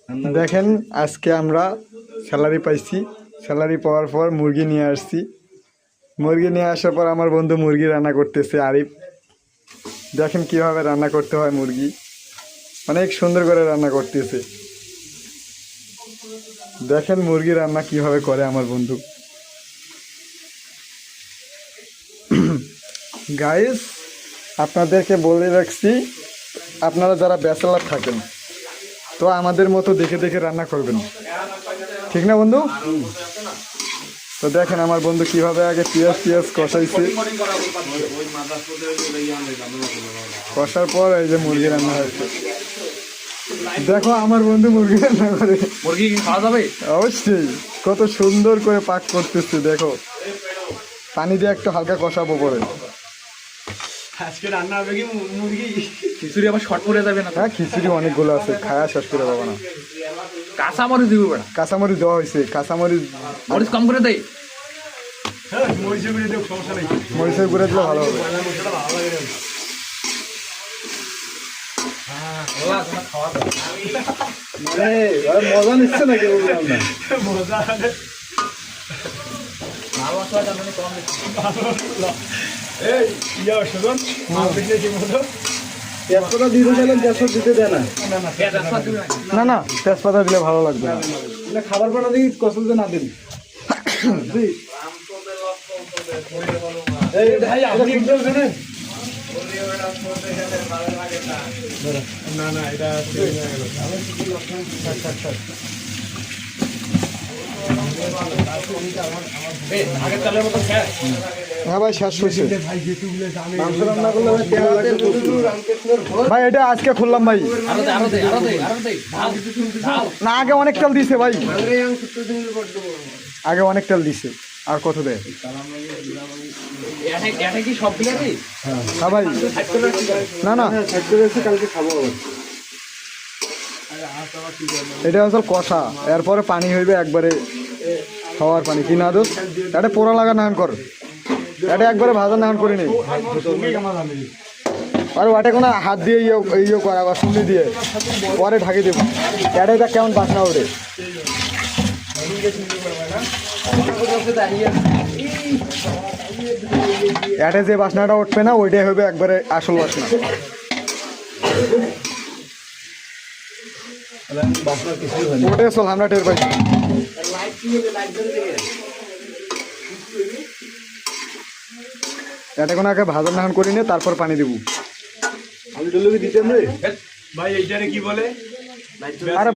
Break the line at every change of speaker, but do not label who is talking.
দেখেন আজকে আমরা স্যালারি পাইছি। স্যালারি পাওয়ার পর মুরগি নিয়ে আসছি। মুরগি নিয়ে আসার পর আমার বন্ধু মুরগি রান্না করতেছে আরিফ। দেখেন কিভাবে রান্না করতে হয় মুরগি, অনেক সুন্দর করে রান্না করতেছে। দেখেন মুরগি রান্না কিভাবে করে আমার বন্ধু। গাইস, আপনাদেরকে বলে রাখছি, আপনারা যারা ব্যাচেলার থাকেন তো আমাদের মতো দেখে দেখে রান্না করবেন, ঠিক না বন্ধু? তো দেখেন আমার বন্ধু কিভাবে আগে পেঁয়াজ কষাইছে, কষার পর এই যে মুরগি রান্না হয়েছে। দেখো আমার বন্ধু মুরগি রান্না করে।
মুরগি কি খাওয়া যাবে?
অবশ্যই, কত সুন্দর করে পাক করতেছে। দেখো পানি দিয়ে একটু হালকা কষাবো পরে।
আজকে রান্না হবে কি মুরগি? খিচুড়ি আবার শর্ট করে যাবে না?
হ্যাঁ, খিচুড়ি অনেকগুলো আছে, খায়া শেষ করে পাবো না।
কাঁচামরিচ দিব বেটা।
কাঁচামরিচ দেওয়া হয়েছে, কাঁচামরিচ
মরিচ কম করে দেই।
মরিচের গুঁড়ো দিলে ভালো হবে। মজা নিচ্ছে নাকি?
মজা
তেজপাতা দিতে চাইলেন, তেজপাতা দিতে দেয় না। না না, তেজপাতা দিলে ভালো লাগবে না। খাবার পাটা দিই কসল না দিন। না না, এটা হ্যাঁ ভাই, শেষ হয়েছে। মাংস রান্না করলে ভাই এটা আজকে খুললাম ভাই। না, আগে অনেক তেল দিছে ভাই, আগে অনেক তেল দিছে। আর কত দেয়? হ্যাঁ ভাই, না না, কালকে খাবো। এটা আসল কষা, এরপরে পানি হইবে একবারে খাওয়ার পানি। কি না দোষ, এটা পোড়া লাগা নাহান কর, এটা একবারে ভাজা নাহান করি নি। আর ওটা কোনো হাত দিয়ে ইয়ে করা বা শুনি দিয়ে পরে ঢাকি দেবো। এটা কেমন বাসনা ওঠে। এটা যে বাসনাটা উঠবে না ওইটাই হবে একবারে আসল বাসনা। ওটাই চল, আমরা টের পাইছি। এটা কোনো আগে ভাজা নাহান করি নে, তারপর পানি দেবো।
ভাই এইটারে কি বলে?